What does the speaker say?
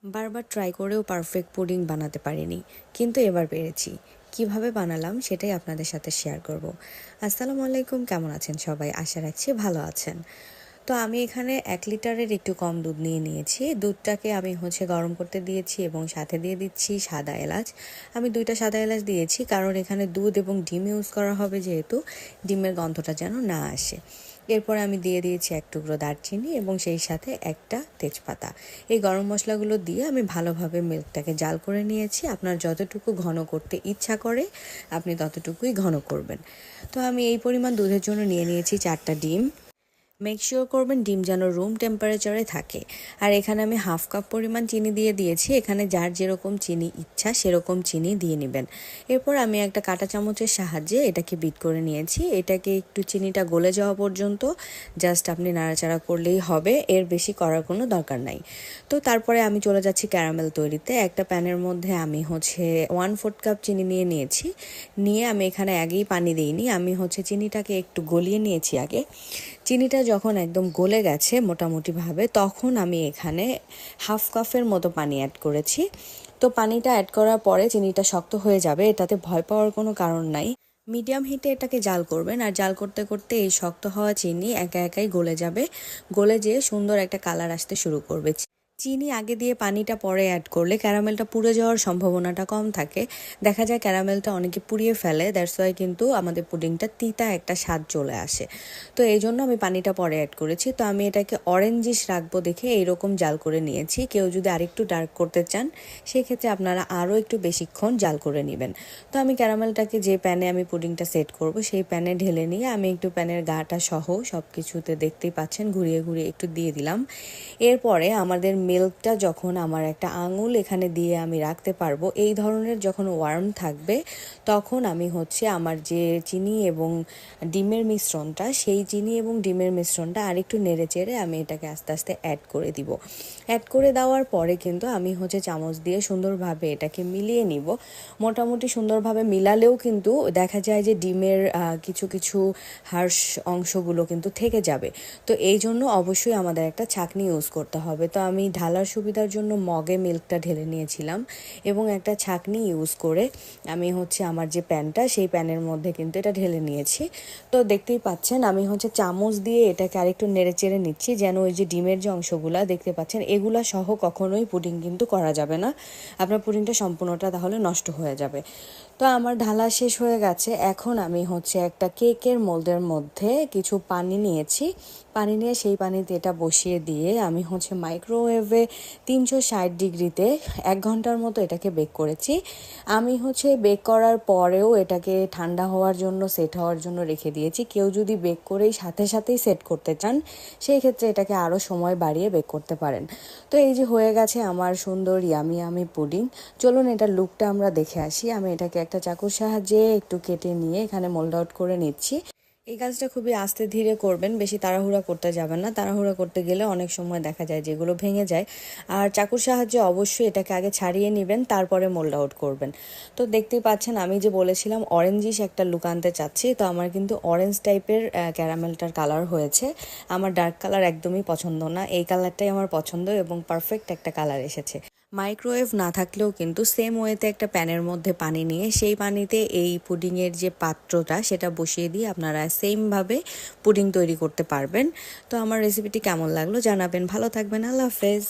বারবার ট্রাই করেও perfect pudding বানাতে পারিনি, কিন্তু এবার পেরেছি। কিভাবে বানালাম সেটাই আপনাদের সাথে শেয়ার করব। আসসালামু আলাইকুম, কেমন আছেন সবাই? আশা রাখছি ভালো আছেন। তো আমি এখানে 1 লিটারের একটু কম দুধ নিয়ে নিয়েছি। দুধটাকে আমি গরম করতে দিয়েছি এবং সাথে দিয়ে দিচ্ছি সাদা এলাচ। আমি 2টা সাদা এলাচ দিয়েছি, কারণ এখানে দুধ এবং ডিম ইউজ করা হবে, যেহেতু ডিমের গন্ধটা যেন না আসে। এরপরে আমি দিয়ে দিয়েছি 1 টুকরো দারচিনি এবং সেই সাথে একটা তেজপাতা। এই গরম মশলাগুলো দিয়ে আমি ভালোভাবে মিল্কটাকে জাল করে নিয়েছি। আপনার যতটুকু ঘন করতে ইচ্ছা করে আপনি ততটুকুই ঘন করবেন। তো আমি এই পরিমাণ দুধের জন্য নিয়ে নিয়েছি 4টা ডিম। মেক শিওর করবেন ডিম যেন রুম টেম্পারেচারে থাকে। আর এখানে আমি 1/2 কাপ পরিমাণ চিনি দিয়ে দিয়েছি। এখানে যার যেরকম চিনি ইচ্ছা সেরকম চিনি দিয়ে নেবেন। এরপর আমি একটা কাঁটা চামচের সাহায্যে এটাকে বিট করে নিয়েছি। এটাকে একটু চিনিটা গলে যাওয়া পর্যন্ত জাস্ট আপনি নাড়াচাড়া করলেই হবে, এর বেশি করার কোনো দরকার নাই। তো তারপরে আমি চলে যাচ্ছি ক্যারামেল তৈরিতে। একটা প্যানের মধ্যে আমি 1/4 কাপ চিনি নিয়ে নিয়েছি। নিয়ে আমি এখানে আগেই পানি দিইনি, আমি চিনিটাকে একটু গলিয়ে নিয়েছি আগে। চিনিটা যখন একদম গলে গেছে মোটামুটিভাবে, তখন আমি এখানে 1/2 কাপের মতো পানি অ্যাড করেছি। তো পানিটা অ্যাড করার পরে চিনিটা শক্ত হয়ে যাবে, এটাতে ভয় পাওয়ার কোনো কারণ নাই। মিডিয়াম হিটে এটাকে জাল করবেন, আর জাল করতে করতে এই শক্ত হওয়া চিনি একা একাই গলে যাবে। গলে যেয়ে সুন্দর একটা কালার আসতে শুরু করবে। চিনি আগে দিয়ে পানিটা পরে অ্যাড করলে ক্যারামেলটা পুড়ে যাওয়ার সম্ভাবনাটা কম থাকে। দেখা যায় ক্যারামেলটা অনেকে পুড়িয়ে ফেলে, দ্যাটস ওয়াই কিন্তু আমাদের পুডিংটা তিতা একটা স্বাদ চলে আসে। তো এই জন্য আমি পানিটা পরে অ্যাড করেছি। তো আমি এটাকে অরেঞ্জিশ রাখবো দেখে এইরকম জাল করে নিয়েছি। কেউ যদি আরেকটু ডার্ক করতে চান সেক্ষেত্রে আপনারা আরও একটু বেশিক্ষণ জাল করে নেবেন। তো আমি ক্যারামেলটাকে যে প্যানে আমি পুডিংটা সেট করব সেই প্যানে ঢেলে নিয়ে আমি একটু প্যানের গাটা সহ সব কিছুতে দেখতেই পাচ্ছেন ঘুরিয়ে ঘুরিয়ে একটু দিয়ে দিলাম। এরপরে আমাদের মিল্কটা যখন আমার একটা আঙুল এখানে দিয়ে আমি রাখতে পারবো, এই ধরনের যখন ওয়ার্ম থাকবে, তখন আমি আমার যে চিনি এবং ডিমের মিশ্রণটা, সেই চিনি এবং ডিমের মিশ্রণটা আরেকটু নেড়ে চেড়ে আমি এটাকে আস্তে আস্তে অ্যাড করে দিব। অ্যাড করে দেওয়ার পরে কিন্তু আমি চামচ দিয়ে সুন্দরভাবে এটাকে মিলিয়ে নিব। মোটামুটি সুন্দরভাবে মিলালেও কিন্তু দেখা যায় যে ডিমের কিছু কিছু হার্শ অংশগুলো কিন্তু থেকে যাবে। তো এই জন্য অবশ্যই আমাদের একটা ছাঁকনি ইউজ করতে হবে। তো আমি ঢালার সুবিধার জন্য মগে মিল্কটা ঢেলে নিয়েছিলাম এবং একটা ছাঁকনি ইউজ করে আমি আমার যে প্যানটা, সেই প্যানের মধ্যে কিন্তু এটা ঢেলে নিয়েছি। তো দেখতেই পাচ্ছেন আমি চামচ দিয়ে এটাকে আরেকটু নেড়ে চেড়ে নিচ্ছি, যেন ওই যে ডিমের যে অংশগুলা দেখতে পাচ্ছেন এগুলা সহ কখনোই পুডিং কিন্তু করা যাবে না। আপনার পুডিংটা সম্পূর্ণটা তাহলে নষ্ট হয়ে যাবে। তো আমার ঢালা শেষ হয়ে গেছে। এখন আমি একটা কেকের মোল্ডের মধ্যে কিছু পানি নিয়েছি। পানি নিয়ে সেই পানিতে এটা বসিয়ে দিয়ে আমি মাইক্রোওয়েভে 360 ডিগ্রিতে 1 ঘন্টার মতো এটাকে বেক করেছি। আমি বেক করার পরেও এটাকে ঠান্ডা হওয়ার জন্য, সেট হওয়ার জন্য রেখে দিয়েছি। কেউ যদি বেক করেই সাথে সাথেই সেট করতে চান সেই ক্ষেত্রে এটাকে আরও সময় বাড়িয়ে বেক করতে পারেন। তো এই যে হয়ে গেছে আমার সুন্দর ইয়ামি ইয়ামি পুডিং। চলুন এটার লুকটা আমরা দেখে আসি। আমি এটাকে একটা চাকুর সাহায্যে একটু কেটে নিয়ে এখানে মোল্ড আউট করে নিচ্ছি। এই কাজটা খুবই আস্তে ধীরে করবেন, বেশি তাড়াহুড়া করতে যাবেন না। তাড়াহুড়া করতে গেলে অনেক সময় দেখা যায় যেগুলো ভেঙে যায়। আর চাকুর সাহায্যে অবশ্যই এটাকে আগে ছাড়িয়ে নেবেন, তারপরে মোল্ড আউট করবেন। তো দেখতেই পাচ্ছেন আমি যে বলেছিলাম অরেঞ্জিশ একটা লুক আনতে চাচ্ছি, তো আমার কিন্তু অরেঞ্জ টাইপের ক্যারামেলটার কালার হয়েছে। আমার ডার্ক কালার একদমই পছন্দ না, এই কালারটাই আমার পছন্দ এবং পারফেক্ট একটা কালার এসেছে। মাইক্রোওয়েভ না থাকলেও কিন্তু সেম ওয়েতে একটা প্যানের মধ্যে পানি নিয়ে সেই পানিতে এই পুডিংয়ের যে পাত্রটা সেটা বসিয়ে দিয়ে আপনারা সেমভাবে পুডিং তৈরি করতে পারবেন। তো আমার রেসিপিটি কেমন লাগলো জানাবেন। ভালো থাকবেন। আল্লাহ হাফেজ।